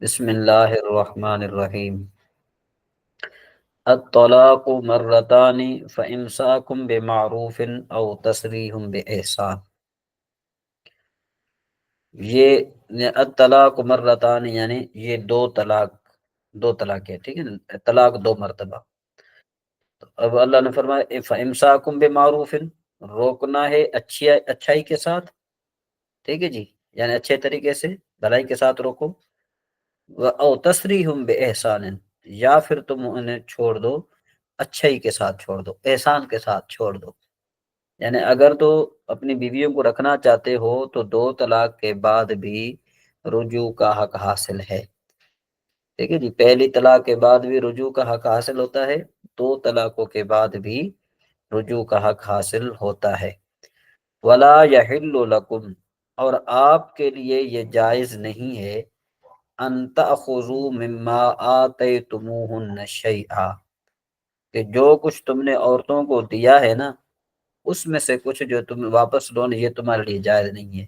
بسم اللہ الرحمن الرحیم۔ الطلاق مرتان فامساکم بمعروف او تسریح باحسان۔ یہ الطلاق مرتان یعنی یہ دو طلاق ہے، ٹھیک ہے نا، طلاق دو مرتبہ۔ تو اب اللہ نے فرمایا فامساکم بمعروف، روکنا ہے اچھائی کے ساتھ، ٹھیک ہے جی، یعنی اچھے طریقے سے بھلائی کے ساتھ روکو، او تسریح باحسان، یا پھر تم انہیں چھوڑ دو، اچھائی کے ساتھ چھوڑ دو، احسان کے ساتھ چھوڑ دو۔ یعنی اگر تو اپنی بیویوں کو رکھنا چاہتے ہو تو دو طلاق کے بعد بھی رجوع کا حق حاصل ہے، ٹھیک ہے جی، پہلی طلاق کے بعد بھی رجوع کا حق حاصل ہوتا ہے، دو طلاقوں کے بعد بھی رجوع کا حق حاصل ہوتا ہے۔ ولا یحل لکم، اور آپ کے لیے یہ جائز نہیں ہے، ان تأخذوا مما آتیتموہن شیئا، کہ جو کچھ تم نے عورتوں کو دیا ہے نا اس میں سے کچھ جو تم واپس لو، یہ تمہارے لیے جائز نہیں ہے،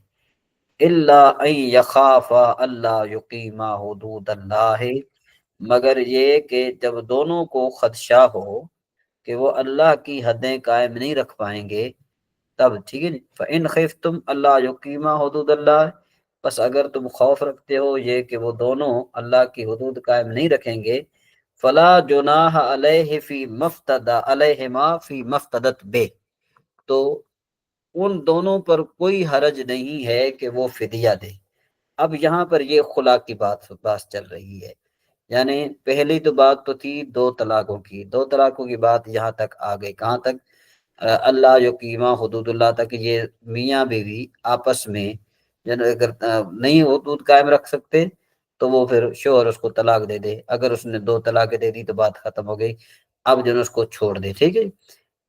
الا ان یخافا الا یقیما حدود اللہ، مگر یہ کہ جب دونوں کو خدشہ ہو کہ وہ اللہ کی حدیں قائم نہیں رکھ پائیں گے، تب ٹھیک ہے نا۔ فَإِنْ خِفْتُمْ أَلَّا يُقِيمَا حُدُودَ اللَّهِ، بس اگر تم خوف رکھتے ہو یہ کہ وہ دونوں اللہ کی حدود قائم نہیں رکھیں گے، فَلَا جُنَاحَ عَلَيْهِ فِي مَفْتَدَ عَلَيْهِمَا فِي مَفْتَدَتْ بِهِ، تو ان دونوں پر کوئی حرج نہیں ہے کہ وہ فدیہ دے۔ اب یہاں پر یہ خلا کی بات چل رہی ہے، یعنی پہلی تو بات تو تھی دو طلاقوں کی، دو طلاقوں کی بات یہاں تک آ گئی، کہاں تک؟ اللہ یقیمہ حدود اللہ تک، یہ میاں بیوی آپس میں اگر نہیں حدود قائم رکھ سکتے تو وہ پھر شوہر اس کو طلاق دے دے، اگر اس نے دو طلاق دے دی تو بات ختم ہو گئی، اب جو ہے اس کو چھوڑ دے، ٹھیک ہے۔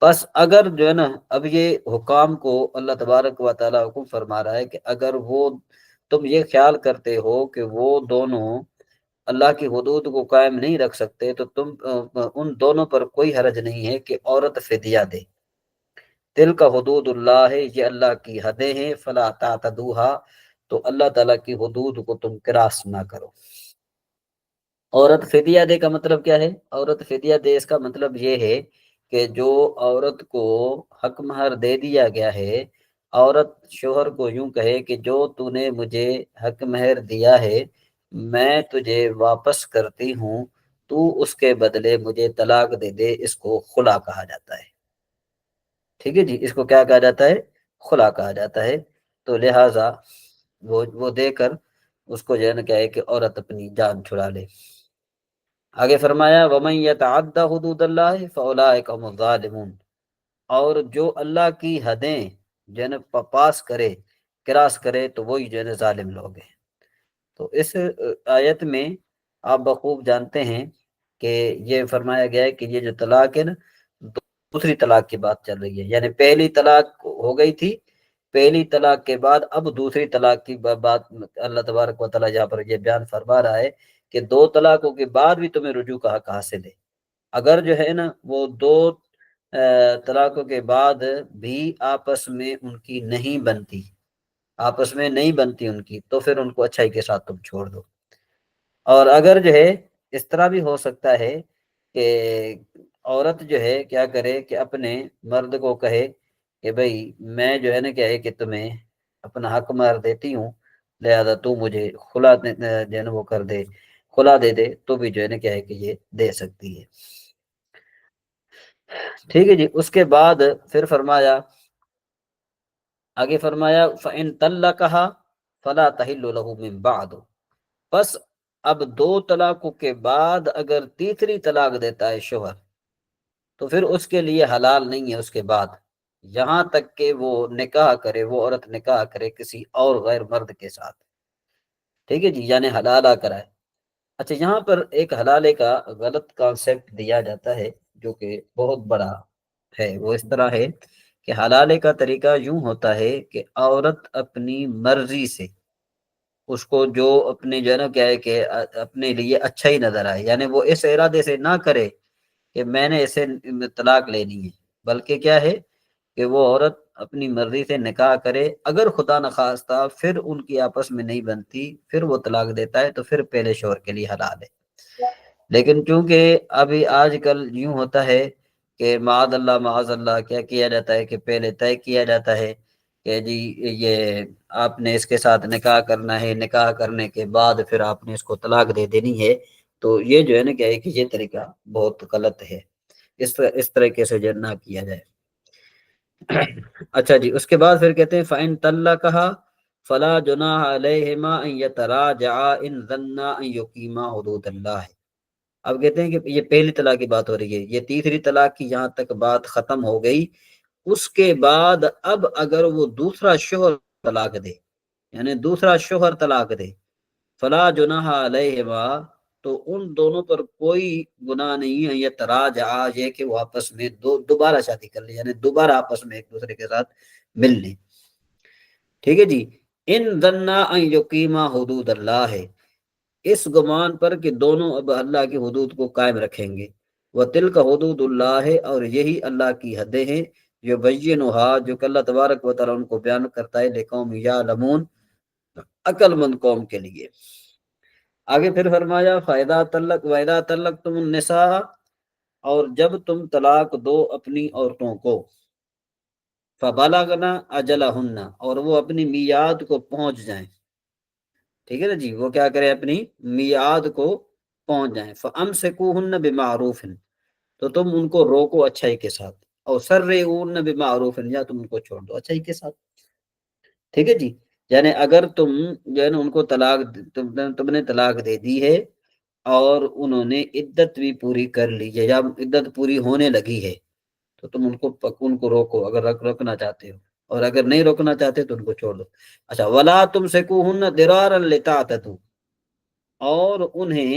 بس اگر جو ہے نا اب یہ حکام کو اللہ تبارک و تعالیٰ حکم فرما رہا ہے کہ اگر وہ تم یہ خیال کرتے ہو کہ وہ دونوں اللہ کی حدود کو قائم نہیں رکھ سکتے تو تم ان دونوں پر کوئی حرج نہیں ہے کہ عورت فدیہ دے۔ دل کا حدود اللہ ہے، یہ اللہ کی حدیں ہیں، فلا تعتدوها، تو اللہ تعالیٰ کی حدود کو تم کراس نہ کرو۔ عورت فدیہ دے کا مطلب کیا ہے؟ عورت فدیہ دے اس کا مطلب یہ ہے کہ جو عورت کو حق مہر دے دیا گیا ہے، عورت شوہر کو یوں کہے کہ جو تو نے مجھے حق مہر دیا ہے میں تجھے واپس کرتی ہوں، تو اس کے بدلے مجھے طلاق دے دے، اس کو خلا کہا جاتا ہے، ٹھیک ہے جی، اس کو کیا کہا جاتا ہے؟ خلا کہا جاتا ہے۔ تو لہٰذا وہ دے کر اس کو جو ہے نا کیا ہے کہ عورت اپنی جان چھڑا لے۔ آگے فرمایا وَمَن يَتَعَدَّ حُدُودَ اللَّهِ فَأُولَٰئِكَ هُمُ الظَّالِمُونَ، اور جو اللہ کی حدیں جو ہے نا پاس کرے، کراس کرے، تو وہی جو ہے نا ظالم لوگ ہیں۔ تو اس آیت میں آپ بخوب جانتے ہیں کہ یہ فرمایا گیا ہے کہ یہ جو طلاق ہے نا دوسری طلاق کی بات چل رہی ہے، یعنی پہلی طلاق ہو گئی تھی، پہلی طلاق کے بعد اب دوسری طلاق کی بات اللہ تبارک و تعالیٰ یہاں پر یہ بیان فرما رہا ہے کہ دو طلاقوں کے بعد بھی تمہیں رجوع کا حق حاصل ہے۔ اگر جو ہے نا وہ دو طلاقوں کے بعد بھی آپس میں ان کی نہیں بنتی، آپس میں نہیں بنتی ان کی، تو پھر ان کو اچھائی کے ساتھ تم چھوڑ دو۔ اور اگر جو ہے اس طرح بھی ہو سکتا ہے کہ عورت جو ہے کیا کرے کہ اپنے مرد کو کہے کہ بھئی میں جو ہے نا کیا ہے کہ تمہیں اپنا حق مہر دیتی ہوں، لہذا تو مجھے خلا جو ہے نا وہ کر دے، خلا دے دے، تو بھی جو ہے نا کیا ہے کہ یہ دے سکتی ہے، ٹھیک ہے جی۔ اس کے بعد پھر فرمایا، آگے فرمایا فَإِن طَلَّقَهَا فَلَا تَحِلُّ لَهُ مِن بَعْدُ، بس اب دو طلاقوں کے بعد اگر تیسری طلاق دیتا ہے شوہر تو پھر اس کے لیے حلال نہیں ہے اس کے بعد، یہاں تک کہ وہ نکاح کرے، وہ عورت نکاح کرے کسی اور غیر مرد کے ساتھ، ٹھیک ہے جی، یعنی حلالہ کرائے۔ اچھا، یہاں پر ایک حلالے کا غلط کانسیپٹ دیا جاتا ہے جو کہ بہت بڑا ہے، وہ اس طرح ہے کہ حلالے کا طریقہ یوں ہوتا ہے کہ عورت اپنی مرضی سے اس کو جو اپنے جو ہے نا کیا ہے کہ اپنے لیے اچھا ہی نظر آئے، یعنی وہ اس ارادے سے نہ کرے کہ میں نے اسے طلاق لینی ہے، بلکہ کیا ہے کہ وہ عورت اپنی مرضی سے نکاح کرے، اگر خدا نخواستہ پھر ان کی آپس میں نہیں بنتی، پھر وہ طلاق دیتا ہے تو پھر پہلے شوہر کے لیے حلال ہے۔ لیکن چونکہ ابھی آج کل یوں ہوتا ہے کہ معاذ اللہ کیا کیا جاتا ہے کہ پہلے طے کیا جاتا ہے کہ جی یہ آپ نے اس کے ساتھ نکاح کرنا ہے، نکاح کرنے کے بعد پھر آپ نے اس کو طلاق دے دینی ہے، تو یہ جو ہے نا کیا ہے کہ یہ طریقہ بہت غلط ہے، اس طریقے سے جو نہ کیا جائے۔ اچھا جی، اس کے بعد پھر کہتے ہیں فَإِن طَلَّقَهَا فَلَا جُنَاحَ عَلَيْهِمَا أَن يَتَرَاجَعَا إِن ظَنَّا أَن يُقِيمَا حُدُودَ اللَّهِ۔ اب کہتے ہیں کہ یہ پہلی طلاق کی بات ہو رہی ہے، یہ تیسری طلاق کی یہاں تک بات ختم ہو گئی۔ اس کے بعد اب اگر وہ دوسرا شوہر طلاق دے، یعنی دوسرا شوہر طلاق دے، فلا جناح علیہما، تو ان دونوں پر کوئی گناہ نہیں ہے، یہ تراجع یہ کہ وہ آپس میں دوبارہ شادی کر لیں، یعنی دوبارہ آپس میں ایک دوسرے کے ساتھ مل لیں۔ ٹھیک ہے جی، ان ظنا ان یقیما حدود اللہ ہے، اس گمان پر کہ دونوں اب اللہ کی حدود کو قائم رکھیں گے۔ وَتِلْكَ حدود اللہ ہے، اور یہی اللہ کی حدیں ہیں، جو بینھا جو کہ اللہ تبارک و تعالیٰ ان کو بیان کرتا ہے، لقوم یعلمون عقل مند قوم کے لیے۔ آگے پھر فرمایا وَإِذَا طَلَّقْتُمُ النِّسَاءَ، اور جب تم طلاق دو اپنی عورتوں کو، فَبَلَغْنَ أَجَلَهُنَّ، اور وہ اپنی میعاد کو پہنچ جائیں، ٹھیک ہے نا جی، وہ کیا کریں اپنی میعاد کو پہنچ جائیں، فَأَمْسِكُوهُنَّ بِمَعْرُوفٍ، تو تم ان کو روکو اچھائی کے ساتھ، اور سَرِّحُوهُنَّ بِمَعْرُوفٍ، یا تم ان کو چھوڑ دو اچھائی کے ساتھ۔ ٹھیک ہے جی، یعنی اگر تم جو ہے نا ان کو تم نے طلاق دے دی ہے اور انہوں نے عدت بھی پوری کر لی ہے یا عدت پوری ہونے لگی ہے، تو تم ان کو روکو اگر روکنا چاہتے ہو، اور اگر نہیں روکنا چاہتے تو ان کو چھوڑ دو۔ اچھا، وَلَا تُمْسِكُوهُنَّ ضِرَارًا لِتَعْتَدُوا، اور انہیں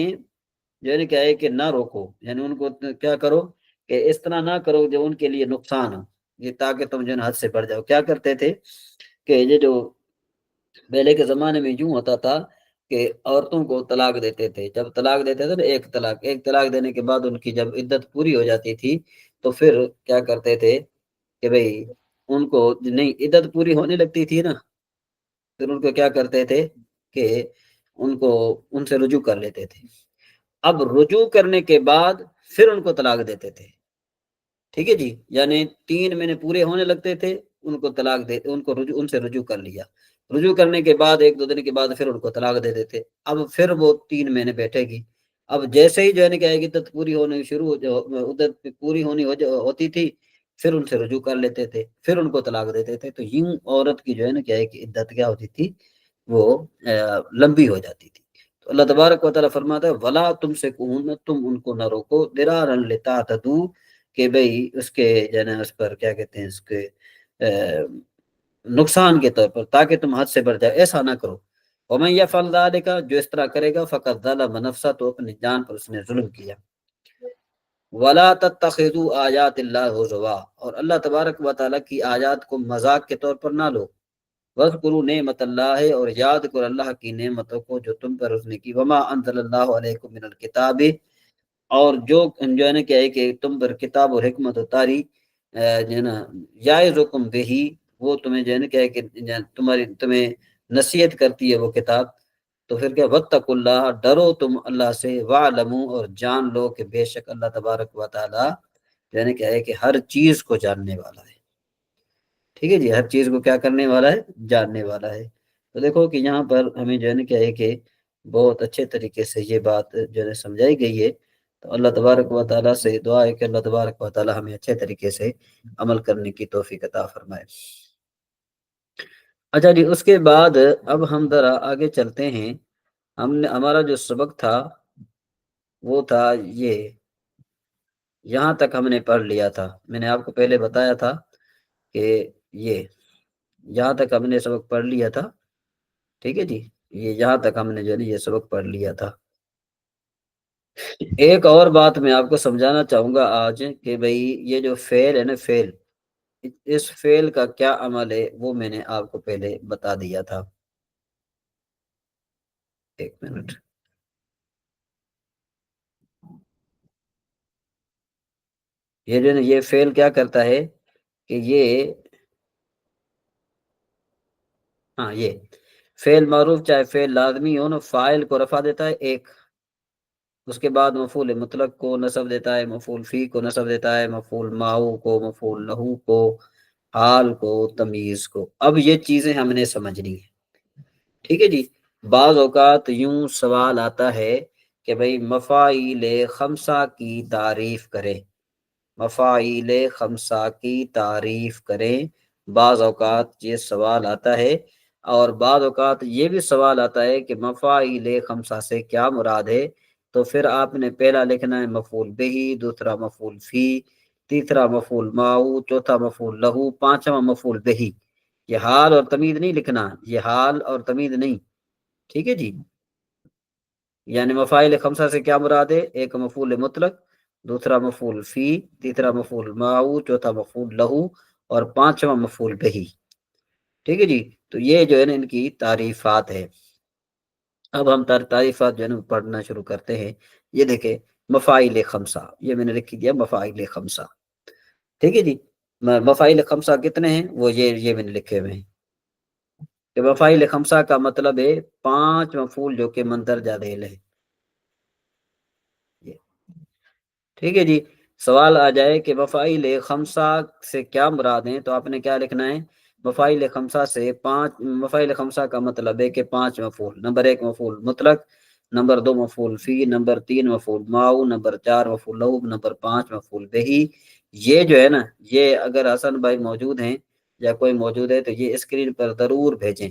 جو ہے نا کیا ہے کہ نہ روکو، یعنی ان کو کیا کرو کہ اس طرح نہ کرو جو ان کے لیے نقصان ہو، یہ تاکہ تم جو ہے نا حد سے بڑھ جاؤ۔ کیا کرتے تھے کہ یہ جو پہلے کے زمانے میں یوں ہوتا تھا کہ عورتوں کو طلاق دیتے تھے، جب طلاق دیتے تھے تو ایک طلاق دینے کے بعد ان کی جب عدت پوری ہو جاتی تھی تو پھر کیا کرتے تھے کہ بھئی ان کو نہیں عدت پوری ہونے لگتی تھی نا، پھر ان کو کیا کرتے تھے کہ ان سے رجوع کر لیتے تھے۔ اب رجوع کرنے کے بعد پھر ان کو طلاق دیتے تھے، ٹھیک ہے جی، یعنی 3 مہینے پورے ہونے لگتے تھے، ان کو طلاق دے ان کو ان سے رجوع کر لیا، رجوع کرنے کے بعد 1-2 دن کے بعد پھر ان کو طلاق دے دیتے، اب پھر وہ 3 مہینے بیٹھے گی۔ اب جیسے ہی جو ہے نا کہ عدت پوری ہونی عدت پوری ہوتی تھی، پھر ان سے رجوع کر لیتے تھے، پھر ان کو طلاق دیتے تھے، تو یوں عورت کی جو ہے نا کیا ہے کہ عدت کیا ہوتی تھی، وہ لمبی ہو جاتی تھی۔ تو اللہ تبارک و تعالیٰ فرماتا ہے وَلَا تُمْسِكُوهُنَّ، تم ان کو نہ روکو، ضِرَارًا لِتَعْتَدُوا، کہ بھئی اس کے جو ہے اس پر کیا کہتے ہیں اس کے نقصان کے طور پر، تاکہ تم حد سے بڑھ جائے، ایسا نہ کرو۔ وَمَن يَفْعَلْ ذَلِكَ، جو اس طرح کرے گا، فَقَدْ ظَلَمَ نَفْسَهُ، تو اپنی جان پر اس نے ظلم کیا۔ وَلَا تَتَّخِذُوا آیَاتِ اللَّهِ هُزُوًا، اور اللہ تبارک و تعالیٰ کی آیات کو مذاق کے طور پر نہ لو۔ وَاذْكُرُوا نِعْمَتَ اللَّهِ، اور یاد کرو اللہ کی نعمتوں کو جو تم پر اس نے کی۔ وَمَا أَنزَلَ اللَّهُ عَلَيْكُم مِّنَ الْكِتَابِ، اور جو ہے نا کیا ہے کہ تم پر کتاب اور حکمت اتاری، جو ہے نا یعظکم بہی، وہ تمہیں جو ہے نا کیا ہے کہ تمہیں نصیحت کرتی ہے وہ کتاب۔ تو پھر کیا، واتقوا اللہ، ڈرو تم اللہ سے، واعلموا، اور جان لو کہ بے شک اللہ تبارک و تعالی جو ہے نا کیا ہے کہ ہر چیز کو جاننے والا ہے۔ ٹھیک ہے جی، ہر چیز کو کیا کرنے والا ہے، جاننے والا ہے۔ تو دیکھو کہ یہاں پر ہمیں جو ہے نا کیا ہے کہ بہت اچھے طریقے سے یہ بات جو ہے سمجھائی گئی ہے۔ تو اللہ تبارک و تعالیٰ سے دعا ہے کہ اللہ تبارک و تعالیٰ ہمیں اچھے طریقے سے عمل کرنے کی توفیق عطا فرمائے۔ اچھا جی، اس کے بعد اب ہم ذرا آگے چلتے ہیں۔ ہمارا جو سبق تھا وہ تھا یہاں تک ہم نے پڑھ لیا تھا، میں نے آپ کو پہلے بتایا تھا کہ یہاں تک ہم نے سبق پڑھ لیا تھا، ٹھیک ہے جی، یہاں تک ہم نے جو ہے یہ سبق پڑھ لیا تھا۔ ایک اور بات میں آپ کو سمجھانا چاہوں گا آج کہ بھئی یہ جو فعل ہے نا، فعل، اس فعل کا کیا عمل ہے وہ میں نے آپ کو پہلے بتا دیا تھا۔ ایک منٹ، یہ جو ہے نا یہ فعل کیا کرتا ہے کہ یہ ہاں یہ فعل معروف چاہے فعل لازمی ہو نا، فاعل کو رفع دیتا ہے ایک، اس کے بعد مفعول مطلق کو نصب دیتا ہے، مفعول فی کو نصب دیتا ہے، مفعول ماؤ کو، مفعول لہو کو، حال کو، تمیز کو۔ اب یہ چیزیں ہم نے سمجھنی ہیں، ٹھیک ہے جی۔ بعض اوقات یوں سوال آتا ہے کہ بھئی مفاعیل خمسہ کی تعریف کریں، مفاعیل خمسہ کی تعریف کریں، بعض اوقات یہ سوال آتا ہے، اور بعض اوقات یہ بھی سوال آتا ہے کہ مفاعیل خمسہ سے کیا مراد ہے، تو پھر آپ نے پہلا لکھنا ہے مفعول بہی، دوسرا مفعول فی، تیسرا مفعول ماؤ، چوتھا مفعول لہو، پانچواں مفعول بہی۔ یہ حال اور تمید نہیں لکھنا، یہ حال اور تمید نہیں، ٹھیک ہے جی۔ یعنی مفاعل خمسہ سے کیا مراد ہے؟ ایک مفعول مطلق، دوسرا مفعول فی، تیسرا مفعول ماؤ، چوتھا مفعول لہو، اور پانچواں مفعول بہی، ٹھیک ہے جی۔ تو یہ جو ہے نا ان کی تعریفات ہے۔ اب ہم تعریفات جو ہے نا پڑھنا شروع کرتے ہیں۔ یہ دیکھیں مفاعل خمسہ، یہ میں نے لکھ دیا مفاعل خمسہ، ٹھیک ہے جی۔ مفاعل خمسہ کتنے ہیں؟ وہ یہ میں نے لکھے ہوئے ہیں کہ مفاعل خمسہ کا مطلب ہے 5 مفعول جو کہ مندرجہ ذیل ہے، ٹھیک ہے جی۔ سوال آ جائے کہ مفاعل خمسہ سے کیا مراد ہیں، تو آپ نے کیا لکھنا ہے؟ مفاعل خمسہ سے مفاعل خمسہ کا مطلب ہے کہ 5 مفعول، نمبر 1 مفعول مطلق، نمبر 2 مفعول فی، نمبر 3 مفعول ماؤ، نمبر 4 مفعول لہو، نمبر 5 مفعول بہی۔ یہ جو ہے نا، یہ اگر حسن بھائی موجود ہیں یا کوئی موجود ہے تو یہ اسکرین پر ضرور بھیجیں۔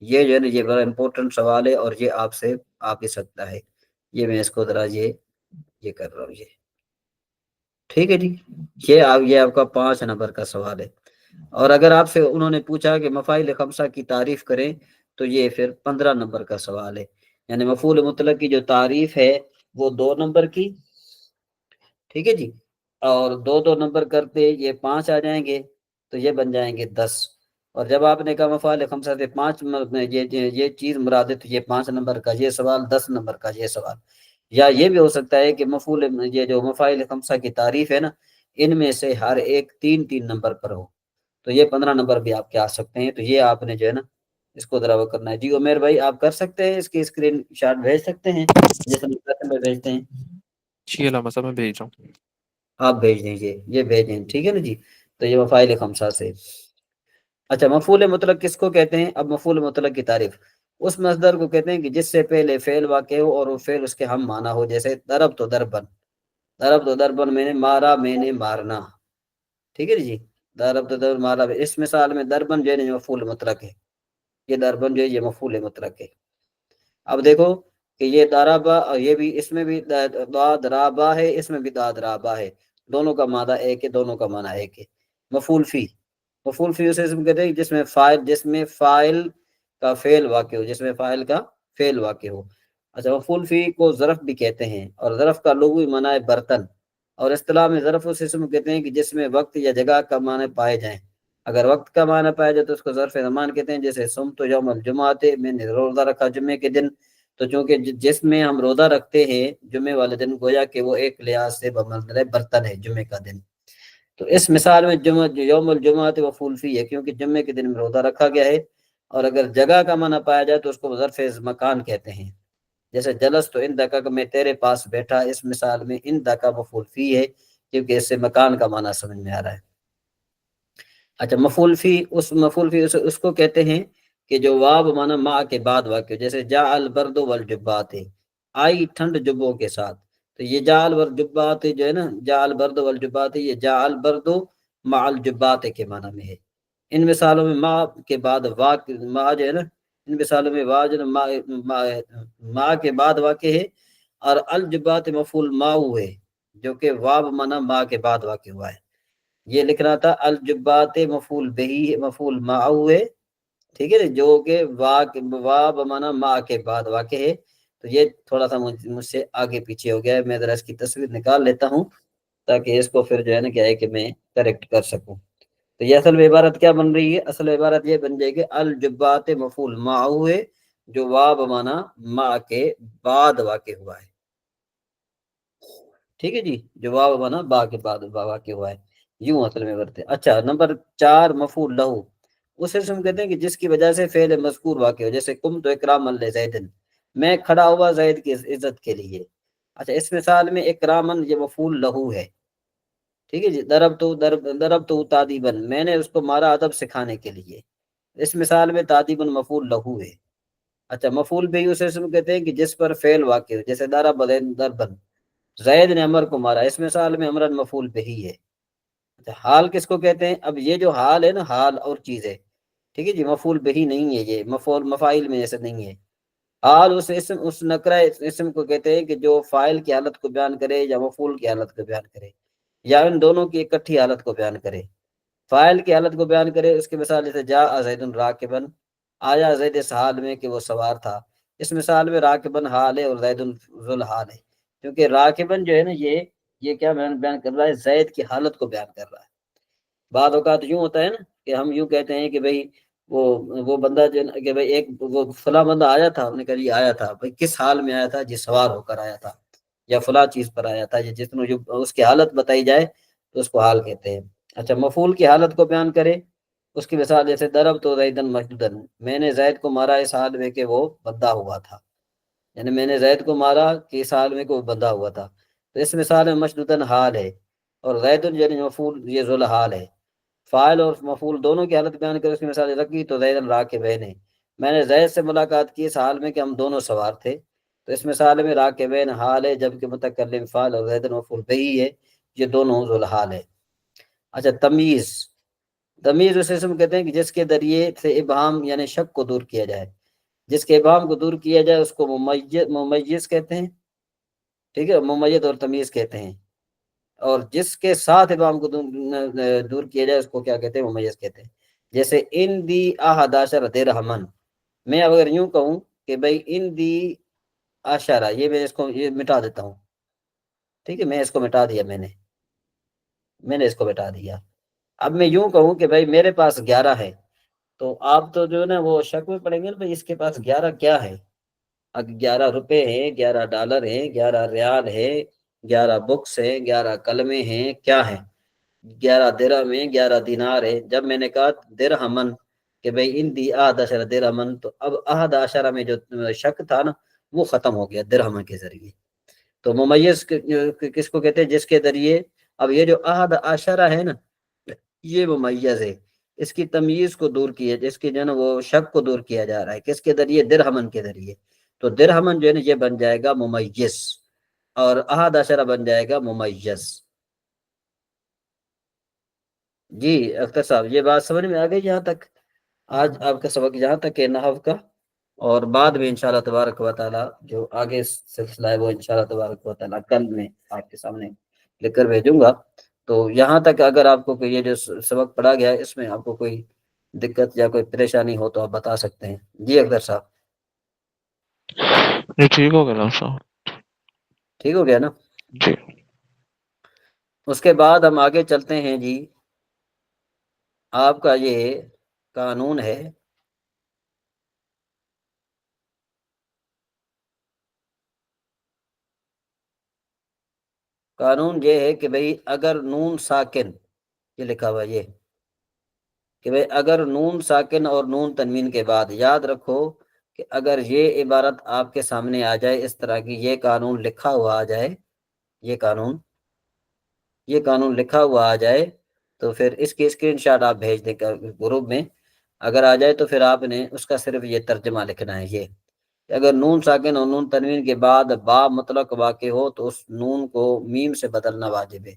یہ جو ہے نا یہ بڑا امپورٹنٹ سوال ہے، اور یہ آپ سے آ بھی سکتا ہے۔ یہ میں اس کو ذرا یہ کر رہا ہوں، یہ ٹھیک ہے جی۔ یہ آپ کا 5 نمبر کا سوال ہے۔ اور اگر آپ سے انہوں نے پوچھا کہ مفاعل خمسہ کی تعریف کریں، تو یہ پھر 15 نمبر کا سوال ہے۔ یعنی مفعول مطلق کی جو تعریف ہے وہ 2 نمبر کی، ٹھیک ہے جی، اور 2 نمبر کرتے یہ 5 آ جائیں گے، تو یہ بن جائیں گے 10۔ اور جب آپ نے کہا مفعول خمسہ سے 5 یہ چیز مراد ہے، تو یہ 5 نمبر کا یہ سوال، 10 نمبر کا یہ سوال۔ یا یہ بھی ہو سکتا ہے کہ یہ جو مفاعل خمسہ کی تعریف ہے نا، ان میں سے ہر ایک 3 نمبر پر ہو، تو یہ 15 نمبر بھی آپ کے آ سکتے ہیں۔ تو یہ آپ نے جو ہے نا اس کو ذرا وہ کرنا ہے۔ جی عمیر بھائی آپ کر سکتے ہیں، اس کی اسکرین شاٹ بھیج سکتے ہیں جیسے میں بھیجتے ہیں؟ جی علامہ صاحب میں بھیج رہا ہوں۔ آپ بھیج دیجیے، یہ بھیجیں، ٹھیک ہے نا جی۔ تو یہ مفاعل خمسہ سے۔ اچھا مفعول مطلق کس کو کہتے ہیں؟ اب مفعول مطلق کی تعریف اس مصدر کو کہتے ہیں کہ جس سے پہلے فعل واقع ہو اور وہ فعل اس کے ہم معنی ہو، جیسے ضرب تو ضربن، ضرب تو ضربن میں نے مارا، میں نے مارنا، ٹھیک ہے جی۔ ضرب تو ضرب مارا، اس مثال میں ضربن جو ہے مفعول مطلق ہے، یہ ضربن جو ہے یہ مفعول مطلق ہے۔ اب دیکھو کہ یہ دارابا، یہ بھی اس میں بھی دادرابا ہے، اس میں بھی دادرابا ہے، دونوں کا مادہ ایک ہے، دونوں کا معنی ایک ہے۔ مفعول فی، مفعول فی اسے اسم کہتے ہیں جس میں فاعل کا فعل واقع ہو، جس میں فاعل کا فعل واقع ہو۔ اچھا مفعول فی کو ظرف بھی کہتے ہیں، اور ظرف کا لغوی معنی ہے برتن، اور اصطلاح میں ظرف اس اسم کہتے ہیں کہ جس میں وقت یا جگہ کا معنی پائے جائیں۔ اگر وقت کا معنی پایا جائے تو اس کو ظرف زمان کہتے ہیں، جیسے صمت یوم الجمعہ، میں نے روزہ رکھا جمعے کے دن۔ تو چونکہ جس میں ہم روزہ رکھتے ہیں جمعے والے دن، گویا کہ وہ ایک لحاظ سے بمنزلہ برتن ہے جمعے کا دن۔ تو اس مثال میں یوم الجمعہ مفعول فی ہے، کیونکہ جمعے کے دن میں روزہ رکھا گیا ہے۔ اور اگر جگہ کا معنی پایا جائے تو اس کو ظرف مکان کہتے ہیں، جیسے جلس تو ان دکا، میں تیرے پاس بیٹھا، اس مثال میں ان دکا مفعول فی ہے، کیونکہ اس سے مکان کا معنی سمجھ میں آ رہا ہے۔ اچھا مفعول فی اس کو کہتے ہیں کہ جو واو معنی ما کے بعد واقع، جیسے جاء البرد والجبات، آئی ٹھنڈ جبوں کے ساتھ۔ تو یہ جاء الجبات جو ہے نا، جاء البرد والجبات، یہ جاء البرد مع الجبات کے معنی میں ہے۔ ان مثالوں میں ما کے بعد ما جو ہے نا، ان مثالوں میں وا جو ما کے بعد واقع ہے، اور الجبات مفعول ما ہے، جو کہ واو معنی ما کے بعد واقع ہوا ہے۔ یہ لکھ رہا تھا الجبات مفعول بہی مفعول ما ہے، ٹھیک ہے، جو کہ وا بمانا ما کے بعد واقع ہے۔ تو یہ تھوڑا سا مجھ سے آگے پیچھے ہو گیا ہے، میں ذرا اس کی تصویر نکال لیتا ہوں تاکہ اس کو پھر جو ہے نا کیا ہے کہ میں کریکٹ کر سکوں۔ تو یہ اصل میں عبارت کیا بن رہی ہے؟ اصل عبارت یہ بن جائے گی الجبات مفعول ما ہے، جو وا بمانا ما کے بعد واقع ہوا ہے، ٹھیک ہے جی، جو وا بمانا با کے بعد واقع ہوا ہے، یوں اصل میں برتے۔ اچھا نمبر 4 مفعول لہو، اس اسم کہتے ہیں کہ جس کی وجہ سے فعل مذکور واقع ہو، جیسے قم تو اکرامن لزیدن، میں کھڑا ہوا زید کی عزت کے لیے۔ اچھا اس مثال میں اکرامن یہ مفعول لہو ہے، ٹھیک ہے جی۔ ضرب تو تادیبن، میں نے اس کو مارا ادب سکھانے کے لیے، اس مثال میں تادیبن مفعول لہو ہے۔ اچھا مفعول بھی اس اسم کہتے ہیں کہ جس پر فعل واقع ہو، جیسے ضرب زید ضربن، زید نے عمر کو مارا، اس مثال میں امرن مفعول بہی ہے۔ اچھا حال کس کو کہتے ہیں؟ اب یہ جو حال ہے نا، حال اور چیز ہے، ٹھیک ہے جی، مفعول بہی نہیں ہے، یہ مفعول مفاعل میں ایسا نہیں ہے۔ حال اس اسم اس نکرہ اسم کو کہتے ہیں کہ جو فاعل کی حالت کو بیان کرے یا مفعول کی حالت کو بیان کرے، یا ان دونوں کی اکٹھی حالت کو بیان کرے۔ فاعل کی حالت کو بیان کرے، اس کی مثال جیسے جاء زید راکبن، آیا زید اس حال میں کہ وہ سوار تھا، اس مثال میں راکبن حال ہے اور زید ذل حال ہے، کیونکہ راکبن جو ہے نا یہ کیا بیان کر رہا ہے؟ زید کی حالت کو بیان کر رہا ہے۔ بعض اوقات یوں ہوتا ہے نا کہ ہم یوں کہتے ہیں کہ بھئی وہ بندہ جو کہ بھئی ایک وہ فلاں بندہ آیا تھا، انہوں نے کہا جی آیا تھا، بھئی کس حال میں آیا تھا؟ جی سوار ہو کر آیا تھا، یا فلاں چیز پر آیا تھا، یا جتنوں جو اس کی حالت بتائی جائے تو اس کو حال کہتے ہیں۔ اچھا مفعول کی حالت کو بیان کرے، اس کی مثال جیسے ضرب تو زیدن مشدودن، میں نے زید کو مارا اس حال میں کہ وہ بندہ ہوا تھا، یعنی میں نے زید کو مارا کہ اس حال میں کہ وہ بندہ ہوا تھا، تو اس مثال میں مشدودن حال ہے، اور زید یعنی مفعول یہ ذل حال ہے۔ فاعل اور مفعول دونوں کی حالت بیان کرے، اس کی مثال رکی تو زیدن راکبین، میں نے زید سے ملاقات کی اس حال میں کہ ہم دونوں سوار تھے، تو اس مثال میں راکبین حال ہے، جبکہ متکلم فاعل اور زیدن مفعول بہی ہے، یہ دونوں ذل حال ہے۔ اچھا تمییز، تمیز اس اسم کہتے ہیں کہ جس کے ذریعے سے ابہام یعنی شک کو دور کیا جائے، جس کے ابہام کو دور کیا جائے اس کو ممیز کہتے ہیں، ٹھیک ہے، ممیز اور تمیز کہتے ہیں، اور جس کے ساتھ ابہام کو دور کیا جائے اس کو کیا کہتے ہیں؟ ممیز کہتے ہیں۔ جیسے ان دی احد عشر درہمن، میں اگر یوں کہوں کہ بھئی ان دی عشرہ، یہ میں اس کو یہ مٹا دیتا ہوں، ٹھیک ہے، میں اس کو مٹا دیا، میں نے اس کو مٹا دیا۔ اب میں یوں کہوں کہ بھائی میرے پاس 11 ہے، تو آپ تو جو ہے نا وہ شک میں پڑیں گے نا، بھائی اس کے پاس 11 کیا ہے؟ 11 روپے ہیں، 11 ڈالر ہیں، 11 ریال ہے، 11 بکس ہیں، 11 قلمیں ہیں، کیا ہیں؟ 11 درہم ہیں، 11 دینار ہے۔ جب میں نے کہا درہمن کہ بھئی ان دی احد عشر درہمن، تو اب احد عشرہ میں جو شک تھا نا وہ ختم ہو گیا درہم کے ذریعے۔ تو ممیز کس کو کہتے ہیں؟ جس کے ذریعے اب یہ جو احد عشرہ ہے نا یہ ممیز ہے، اس کی تمیز کو دور کیا، جس کی جو ہے نا وہ شک کو دور کیا جا رہا ہے، کس کے ذریعے؟ درہمن کے ذریعے، تو درہمن جو ہے نا یہ بن جائے گا ممیز، اور احد عشرہ بن جائے گا ممیز۔ جی اختر صاحب یہ بات سمجھ میں آ گئی یہاں تک؟ آج آپ کا سبق یہاں تک ہے نحو کا، اور بعد میں انشاءاللہ تبارک و تعالی جو آگے سلسلہ ہے وہ انشاءاللہ تبارک و تعالی کل میں آپ کے سامنے لکھ کر بھیجوں گا۔ تو یہاں تک اگر آپ کو کوئی یہ جو سبق پڑھا گیا ہے اس میں آپ کو کوئی دقت یا کوئی پریشانی ہو تو آپ بتا سکتے ہیں۔ جی اکبر صاحب یہ ٹھیک ہو گیا ڈاکٹر صاحب؟ ٹھیک ہو گیا نا؟ جی اس کے بعد ہم آگے چلتے ہیں جی، آپ کا یہ قانون ہے، قانون یہ ہے کہ بھئی اگر نون ساکن، یہ لکھا ہوا یہ کہ بھئی اگر نون ساکن اور نون تنوین کے بعد، یاد رکھو کہ اگر یہ عبارت آپ کے سامنے آ جائے اس طرح کی، یہ قانون لکھا ہوا آ جائے، یہ قانون لکھا ہوا آ جائے، تو پھر اس کی اسکرین شاٹ آپ بھیج دیں گروپ میں، اگر آ جائے تو پھر آپ نے اس کا صرف یہ ترجمہ لکھنا ہے، یہ کہ اگر نون ساکن اور نون تنوین کے بعد با مطلق واقع ہو تو اس نون کو میم سے بدلنا واجب ہے۔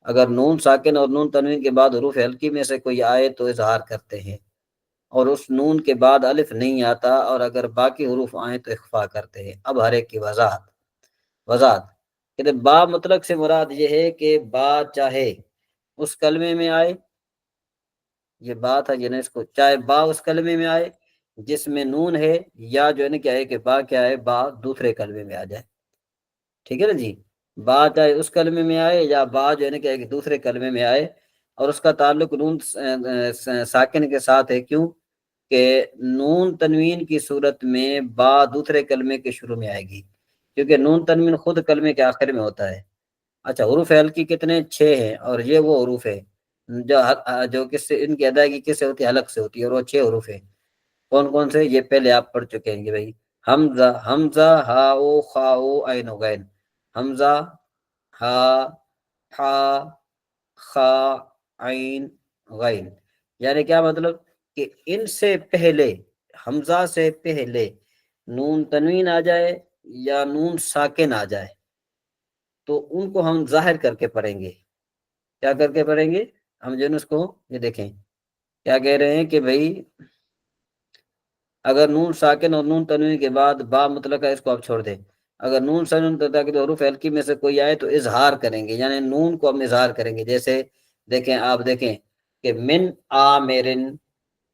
اگر نون ساکن اور نون تنوین کے بعد حروف ہلکی میں سے کوئی آئے تو اظہار کرتے ہیں، اور اس نون کے بعد الف نہیں آتا، اور اگر باقی حروف آئیں تو اخفا کرتے ہیں۔ اب ہر ایک کی وضاحت کہ با مطلق سے مراد یہ ہے کہ با چاہے اس کلمے میں آئے، یہ بات ہے یعنی اس کو چاہے با اس کلمے میں آئے جس میں نون ہے، یا جو ہے نا کیا ہے کہ با کیا ہے، با دوسرے کلمے میں آ جائے، ٹھیک ہے نا جی، با چاہے اس کلمے میں آئے یا با جو ہے نا کیا ہے کہ دوسرے کلمے میں آئے، اور اس کا تعلق نون ساکن کے ساتھ ہے، کیوں کہ نون تنوین کی صورت میں با دوسرے کلمے کے شروع میں آئے گی، کیونکہ نون تنوین خود کلمے کے آخر میں ہوتا ہے۔ اچھا حروف ہلکی کتنے؟ 6 ہیں، اور یہ وہ حروف ہے جو کس سے ان کی ادائیگی کس سے ہوتی ہے؟ حلق سے ہوتی ہے، اور وہ 6 حروف ہیں۔ کون کون سے؟ یہ پہلے آپ پڑھ چکے ہیں کہ بھائی حمزہ، حمزہ، ہا او، خا او، عین و غین، حمزہ، ہا، حا، خا، عین، غین۔ یعنی کیا مطلب کہ ان سے پہلے، حمزہ سے پہلے نون تنوین آ جائے یا نون ساکن آ جائے تو ان کو ہم ظاہر کر کے پڑھیں گے۔ کیا کر کے پڑھیں گے ہم جو اس کو؟ یہ دیکھیں کیا کہہ رہے ہیں کہ بھائی اگر نون ساکن اور نون تنوین کے بعد با مطلق ہے، اس کو آپ چھوڑ دیں۔ اگر نون ساکن تاکہ حروف ہلکی میں سے کوئی آئے تو اظہار کریں گے، یعنی نون کو ہم اظہار کریں گے۔ جیسے دیکھیں، آپ دیکھیں کہ من آمرن،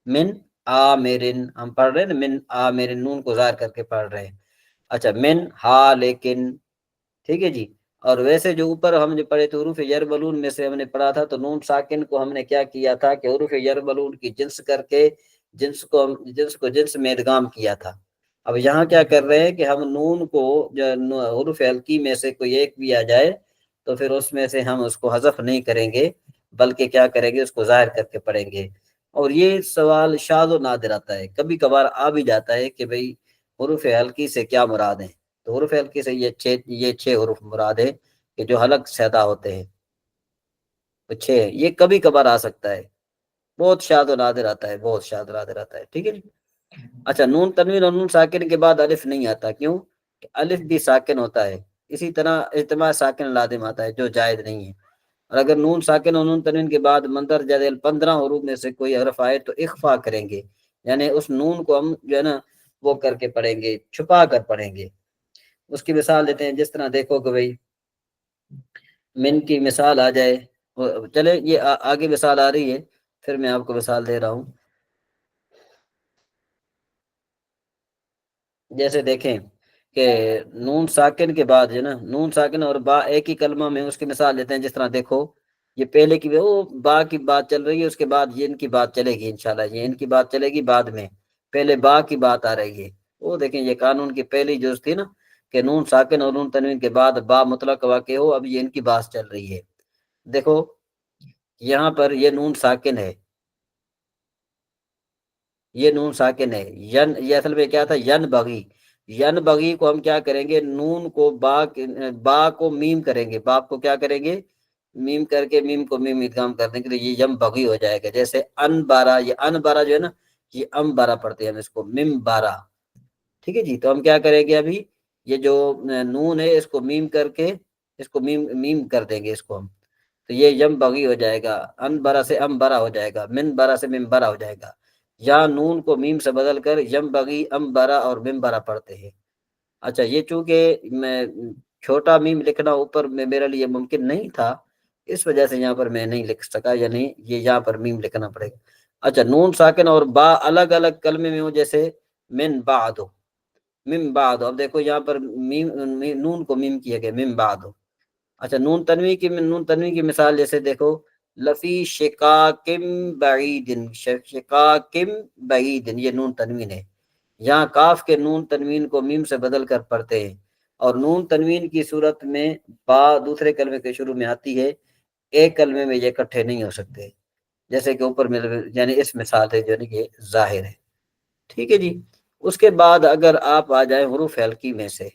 من آمرن ہم پڑھ رہے ہیں نا، من آمرن، نون کو ظاہر کر کے پڑھ رہے ہیں۔ اچھا، من ہا لیکن، ٹھیک ہے جی۔ اور ویسے جو اوپر ہم نے پڑھے تو حروف یربلون میں سے ہم نے پڑھا تھا، تو نون ساکن کو ہم نے کیا کیا تھا کہ حروف یربلون کی جنس کر کے جنس کو جنس میں ادغام کیا تھا۔ اب یہاں کیا کر رہے ہیں کہ ہم نون کو جو حروف ہلکی میں سے کوئی ایک بھی آ جائے تو پھر اس میں سے ہم اس کو حذف نہیں کریں گے، بلکہ کیا کریں گے؟ اس کو ظاہر کر کے پڑھیں گے۔ اور یہ سوال شاذ و نادر آتا ہے، کبھی کبھار آ بھی جاتا ہے کہ بھئی حروف ہلکی سے کیا مراد ہیں؟ تو حروف ہلکی سے یہ 6 حروف مراد ہے کہ جو حلق سے ادا ہوتے ہیں، تو 6 ہیں۔ یہ کبھی کبھار آ سکتا ہے، بہت شاذ و نادر آتا ہے، بہت شاذ و نادر آتا ہے، ٹھیک ہے جی۔ اچھا، نون تنوین اور نون ساکن کے بعد الف نہیں آتا، کیوں؟ کہ الف بھی ساکن ہوتا ہے، اسی طرح اجتماع ساکن لازم آتا ہے جو جائز نہیں ہے۔ اور اگر نون ساکن اور نون تنوین کے بعد مندرجہ ذیل 15 حروف میں سے کوئی حرف آئے تو اخفا کریں گے، یعنی اس نون کو ہم جو ہے نا وہ کر کے پڑھیں گے، چھپا کر پڑھیں گے۔ اس کی مثال دیتے ہیں، جس طرح دیکھو کہ بھئی من کی مثال آ جائے، چلے یہ آگے مثال آ رہی ہے، پھر میں آپ کو مثال دے رہا ہوں۔ جیسے دیکھیں کہ نون ساکن کے بعد جو نا نون ساکن اور با ایک ہی کلمہ میں، اس کی مثال دیتے ہیں۔ جس طرح دیکھو یہ پہلے کی وہ با کی بات چل رہی ہے، اس کے بعد یہ ان کی بات چلے گی انشاءاللہ، یہ ان کی بات چلے گی بعد میں، پہلے با کی بات آ رہی ہے۔ وہ دیکھیں یہ قانون کی پہلی جز تھی نا کہ نون ساکن اور نون تنوین کے بعد با مطلق واقع ہو، اب یہ ان کی بات چل رہی ہے۔ دیکھو یہاں پر یہ نون ساکن ہے، یہ نون ساکن ہے، یہ اصل میں کیا تھا؟ ین بغی، ین بغی کو ہم کیا کریں گے؟ نون کو با کو میم کریں گے، با کو کیا کریں گے؟ میم کر کے میم کو میم ادغام کر دیں گے، تو یہ یم بغی ہو جائے گا۔ جیسے ان بارہ، یہ ان بارہ جو ہے نا، یہ ام بارہ پڑھتے ہیں ہم اس کو، مم بارہ، ٹھیک ہے جی۔ تو ہم کیا کریں گے؟ ابھی یہ جو نون ہے اس کو میم کر کے اس کو میم کر دیں گے اس کو ہم، تو یہ یم بغی ہو جائے گا، ان برا سے ام برا ہو جائے گا، من برا سے مم برا ہو جائے گا۔ یا نون کو میم سے بدل کر یم بغی، ام برا اور مم برا پڑھتے ہیں۔ اچھا، یہ چونکہ میں چھوٹا میم لکھنا اوپر میں میرے لیے ممکن نہیں تھا، اس وجہ سے یہاں پر میں نہیں لکھ سکا، یعنی یہ یہاں پر میم لکھنا پڑے گا۔ اچھا، نون ساکن اور با الگ الگ کلمے میں ہو، جیسے من بعد، مم بعد، اب دیکھو یہاں پر نون کو میم کیا گیا، مم بعد۔ اچھا، نون تنوین کی مثال جیسے دیکھو لفی شقاقم بعیدن، شقاقم بعیدن، یہ نون تنوین ہے۔ یہاں کاف کے نون تنوین کو میم سے بدل کر پڑھتے ہیں، اور نون تنوین کی صورت میں با دوسرے کلمے کے شروع میں آتی ہے، ایک کلمے میں یہ اکٹھے نہیں ہو سکتے، جیسے کہ اوپر میں، یعنی اس مثال ہے جو کہ ظاہر ہے، ٹھیک ہے جی۔ اس کے بعد اگر آپ آ جائیں حروف ہلکی میں سے،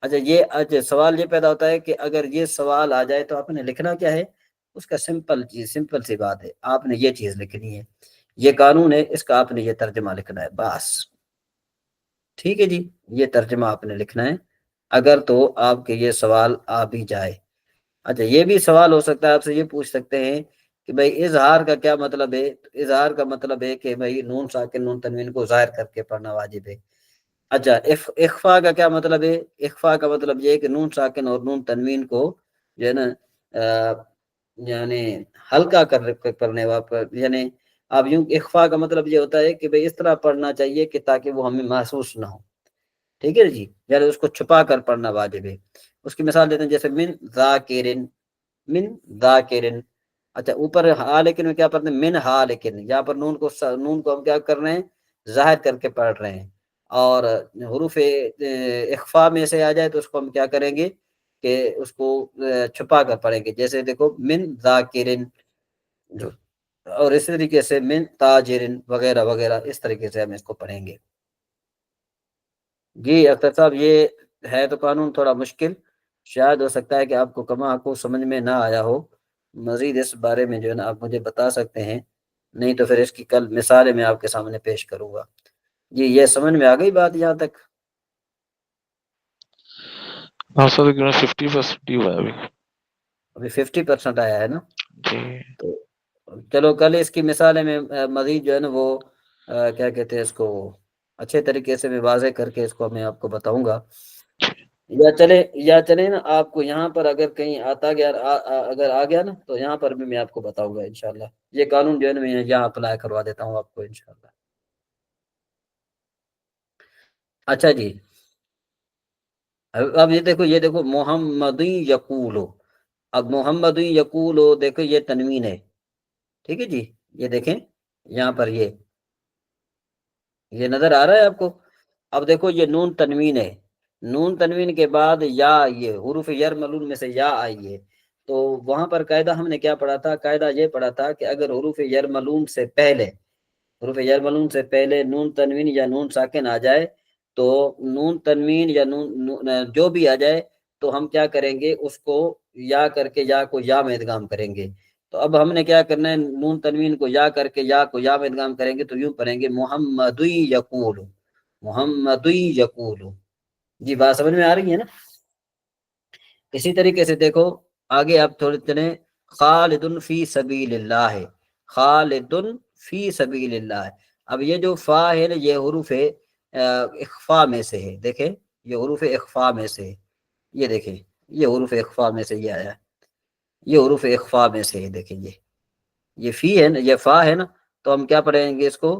اچھا سوال یہ پیدا ہوتا ہے کہ اگر یہ سوال آ جائے تو آپ نے لکھنا کیا ہے؟ اس کا سمپل سی بات ہے، آپ نے یہ چیز لکھنی ہے، یہ قانون ہے، اس کا آپ نے یہ ترجمہ لکھنا ہے بس، ٹھیک ہے جی۔ یہ ترجمہ آپ نے لکھنا ہے اگر تو آپ کے یہ سوال آ بھی جائے۔ اچھا، یہ بھی سوال ہو سکتا ہے، آپ سے یہ پوچھ سکتے ہیں کہ بھائی اظہار کا کیا مطلب ہے؟ اظہار کا مطلب ہے کہ بھائی نون ساکن نون تنوین کو ظاہر کر کے پڑھنا واجب ہے۔ اچھا، اخفا کا کیا مطلب ہے؟ اخفا کا مطلب یہ ہے کہ نون ساکن اور نون تنوین کو جو ہے نا یعنی ہلکا کرنے والا، یعنی اب یوں اخفا کا مطلب یہ ہوتا ہے کہ بھئی اس طرح پڑھنا چاہیے کہ تاکہ وہ ہمیں محسوس نہ ہو، ٹھیک ہے جی، یعنی اس کو چھپا کر پڑھنا واجب ہے۔ اس کی مثال دیتے ہیں، جیسے من ذاکرن، من ذاکرن۔ اچھا، اوپر ہا لیکن میں کیا پڑھتے ہیں؟ من ہا لیکن، یہاں پر نون کو ہم کیا کر رہے ہیں؟ ظاہر کر کے پڑھ رہے ہیں۔ اور حروف اخفا میں سے آ جائے تو اس کو ہم کیا کریں گے کہ اس کو چھپا کر پڑھیں گے، جیسے دیکھو من ذاکرن، جو اور اس طریقے سے من تاجرن وغیرہ وغیرہ اس طریقے سے ہم اس کو پڑھیں گے. جی اختر صاحب یہ ہے تو قانون تھوڑا مشکل، شاید ہو سکتا ہے کہ آپ کو کما کو سمجھ میں نہ آیا ہو، مزید اس بارے میں جو ہے نا آپ مجھے بتا سکتے ہیں، نہیں تو پھر اس کی کل مثالیں میں آپ کے سامنے پیش کروں گا. جی یہ سمجھ میں آ گئی بات یہاں تک؟ ہاں سر لیکن 50% ہی ہوا ہے ابھی. ابھی 50% آیا ہے نا. جی تو چلو کل اس کی مثالیں میں مزید جو ہے نا وہ کیا کہتے ہیں اس کو اچھے طریقے سے میں واضح کر کے اس کو میں آپ کو بتاؤں گا. یا چلے نا آپ کو یہاں پر اگر کہیں آتا گیا اگر آ گیا نا تو یہاں پر بھی میں آپ کو بتاؤں گا انشاءاللہ. یہ قانون جو ہے نا میں یہاں اپلائی کروا دیتا ہوں آپ کو انشاءاللہ. اچھا جی اب یہ دیکھو محمد یقولو. اب محمد یقولو دیکھو یہ تنوین ہے، ٹھیک ہے جی. یہ دیکھیں یہاں پر یہ نظر آ رہا ہے آپ کو. اب دیکھو یہ نون تنوین ہے، نون تنوین کے بعد یا یہ حروف یرملون میں سے یا آئی ہے. تو وہاں پر قاعدہ ہم نے کیا پڑھا تھا؟ قاعدہ یہ پڑھا تھا کہ اگر حروف یرملون سے پہلے نون تنوین یا نون ساکن آ جائے تو نون تنوین یا نون جو بھی آ جائے تو ہم کیا کریں گے؟ اس کو یا کر کے یا کو یا میں ادغام کریں گے. تو اب ہم نے کیا کرنا ہے؟ نون تنوین کو یا کر کے یا کو یا میں ادغام کریں گے تو یوں پڑھیں گے محمد یقول، محمد یقول. جی بات سمجھ میں آ رہی ہے نا؟ اسی طریقے سے دیکھو آگے آپ تھوڑے چلیں. خالد فی سبیل اللہ ہے، خالد فی سبیل اللہ ہے. اب یہ جو فا ہے نا یہ حروف اخفا میں سے ہے. دیکھیں یہ حروف اخفا میں سے ہے، یہ دیکھیں یہ حروف اخفا میں سے یہ آیا ہے، یہ حروف اخفا میں سے ہے. دیکھیں یہ فی ہے نا، یہ فا ہے نا، تو ہم کیا پڑھیں گے اس کو؟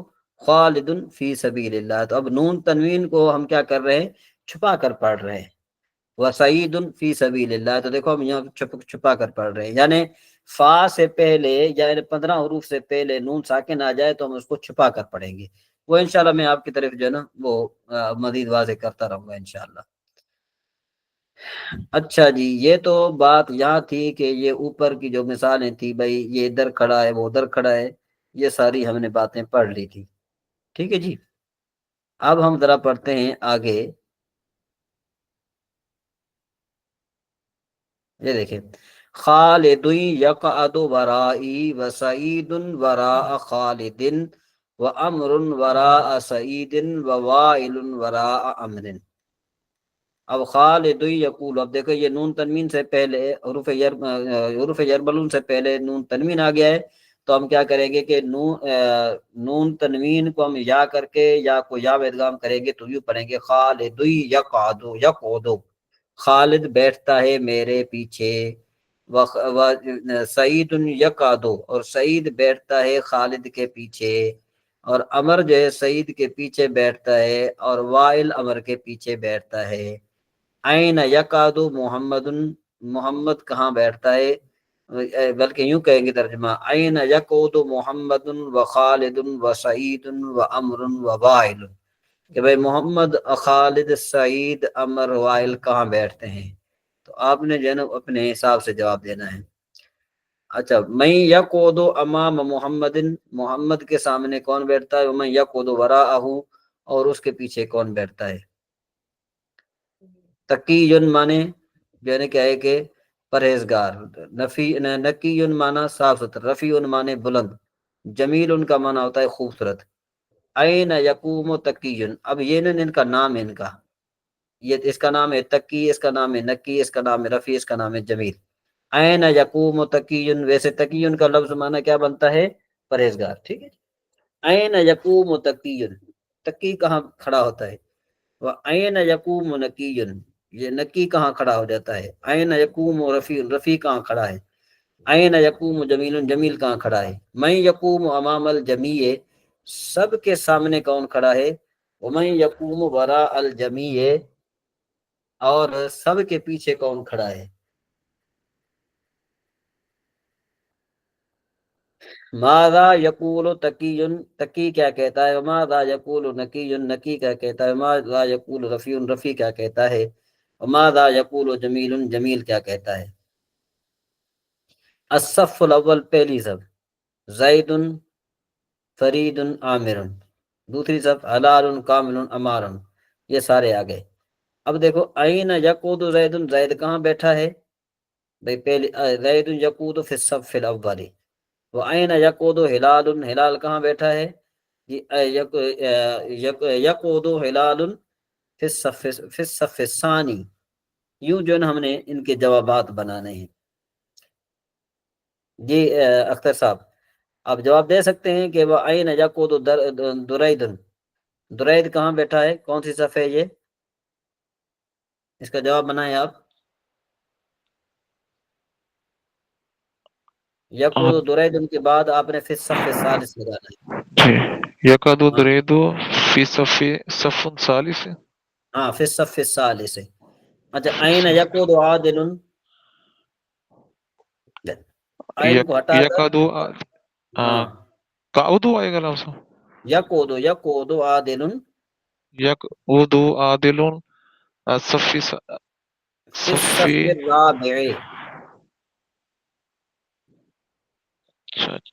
خالد فی سبیل اللہ. تو اب نون تنوین کو ہم کیا کر رہے ہیں؟ چھپا کر پڑھ رہے ہیں. وسعید فی سبیل اللہ، تو دیکھو ہم یہاں چھپا کر پڑھ رہے ہیں. یعنی فا سے پہلے یعنی 15 حروف سے پہلے نون ساکن آ جائے تو ہم اس کو چھپا کر پڑھیں گے. وہ انشاءاللہ میں آپ کی طرف جو ہے نا وہ مزید واضح کرتا رہوں گا انشاءاللہ. اچھا جی یہ تو بات یہاں تھی کہ یہ اوپر کی جو مثالیں تھی بھائی یہ ادھر کھڑا ہے وہ ادھر کھڑا ہے، یہ ساری ہم نے باتیں پڑھ لی تھی. ٹھیک ہے جی. اب ہم ذرا پڑھتے ہیں آگے. یہ دیکھیں خالد یقعد ورائی وسعید وراء خالد وامر وراء سعید ووائل وراء امر. اب خالد یقول، اب دیکھو یہ نون تنوین سے پہلے حروف یرملون سے پہلے نون تنوین آ گیا ہے تو ہم کیا کریں گے کہ نون تنوین کو ہم یا کر کے یا کو یا میں ادغام کریں گے تو یوں پڑھیں گے خالد یقعد یقعد. خالد بیٹھتا ہے میرے پیچھے، سعید یقعد اور سعید بیٹھتا ہے خالد کے پیچھے، اور امر جو ہے سعید کے پیچھے بیٹھتا ہے اور وائل امر کے پیچھے بیٹھتا ہے. این یقعد محمد، محمد کہاں بیٹھتا ہے؟ بلکہ یوں کہیں گے ترجمہ این یقعد محمد و خالد و سعید و امر و وائل، کہ بھئی محمد خالد سعید امر وائل کہاں بیٹھتے ہیں. تو آپ نے جو ہے نا اپنے حساب سے جواب دینا ہے. اچھا میں یقعد امام محمد، محمد کے سامنے کون بیٹھتا ہے؟ میں یقعد وراءہ، اور اس کے پیچھے کون بیٹھتا ہے؟ تقی مانے جو ہے نا کیا ہے کہ پرہیزگار، نقی مانا صاف ستھرا، رفیع مانے بلند، جمیل ان کا مانا ہوتا ہے خوبصورت. این یقوم تقی، اب یہ نا ان کا نام ہے، ان کا یہ اس کا نام ہے تقی، اس کا نام ہے نقی، اس کا نام ہے رفیع، اس کا نام ہے جمیل. این یقوم تقی، ویسے تقی کا لفظ مانا کیا بنتا ہے؟ پرہیزگار. ٹھیک ہے. این یقوم تقی، تقی کہاں کھڑا ہوتا ہے؟ وَأَيْنَ يَقُومُ نَقِيٌّ، یہ نقی کہاں کھڑا ہو جاتا ہے؟ أَيْنَ يَقُومُ رَفِيعٌ، رفیع کہاں کھڑا ہے؟ أَيْنَ يَقُومُ جَمِيلٌ، جمیل کہاں کھڑا ہے؟ مَن يَقُومُ أَمَامَ الْجَمِيعِ، سب کے سامنے کون کھڑا ہے؟ وَمَن يَقُومُ وَرَاءَ الْجَمِيعِ، اور سب کے پیچھے کون کھڑا ہے؟ ماذا یقول تقی، تقی کیا کہتا ہے؟ ماذا یقول نقی، نقی کیا کہتا ہے؟ ماذا یقول رفیع، رفیع کیا کہتا ہے؟ ماذا یقول جمیل، جمیل کیا کہتا ہے؟ الصف الاول، پہلی صف. زید فرید عامر، دوسری صف حلال کامل امار، یہ سارے آ گئے۔ اب دیکھو این یقود زید، زید کہاں بیٹھا ہے بھائی؟ پہلے زید یقود فی الصف الاول، وہ این یقود ہلال، ہلال کہاں بیٹھا ہے جی؟ یقود ہلال فی الصف الثانی۔ یوں جو ہے نا ہم نے ان کے جوابات بنانے ہیں۔ جی اختر صاحب آپ جواب دے سکتے ہیں کہ وہ این یقود درید، درید کہاں بیٹھا ہے، کون سی صف ہے یہ؟ اس کا جواب بنائیں آپ۔ یقود درید کے بعد آپ نے فی الصف الثالث لگانا ہے۔ جی یقاد ہاں درید فی صف ثالث، ہاں فی الصف الثالث۔ اچھا این یقود عادل، این کو ہٹا کر یقاد ہاں قعود آئے گا لفظ، یقود عادل یقود عادل صفی فی الصف الرابع۔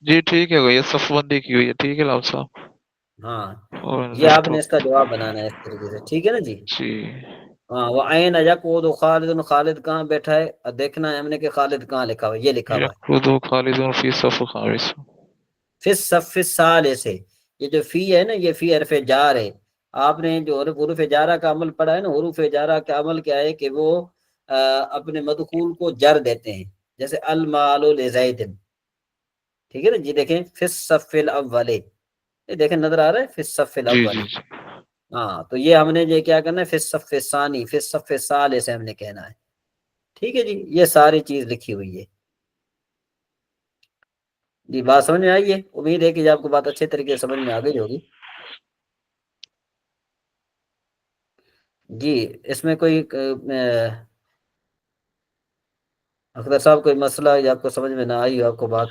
جی ٹھیک ہے، یہ صف بندی کی ہوئی ہے، ٹھیک ہے لفظ صاحب، ہاں اور یہ آپ لیفٹ نے اس کا جواب بنانا ہے اس طریقے سے، ٹھیک ہے نا جی؟ جی ہاں وہ این یقود خالد، خالد کہاں بیٹھا ہے؟ دیکھنا ہے ہم نے کہ خالد کہاں لکھا ہوا ہے، یہ لکھا ہوا ہے یقود خالد فی صف خامس، فی الصف الثالث سے۔ یہ جو فی ہے نا یہ فی حرف جار ہے۔ آپ نے جو حروف جارہ کا عمل پڑھا ہے نا، حروف جارہ کا عمل کیا ہے کہ وہ اپنے مدخول کو جر دیتے ہیں، جیسے المال لزید، ٹھیک ہے نا جی؟ دیکھیں فی الصف الاول، یہ دیکھیں نظر آ رہا ہے فی الصف جی الاول۔ جی جی ہاں تو یہ ہم نے یہ کیا کرنا ہے فی الصف الثانی، فی الصف الثالث سے ہم نے کہنا ہے، ٹھیک ہے جی؟ یہ ساری چیز لکھی ہوئی ہے جی۔ بات سمجھ میں آئی ہے؟ امید ہے کہ آپ کو بات اچھے طریقے سے سمجھ میں آ گئی ہوگی جی۔ اس میں کوئی اختر صاحب کوئی مسئلہ یا آپ کو سمجھ میں نہ آئی ہو آپ کو بات؟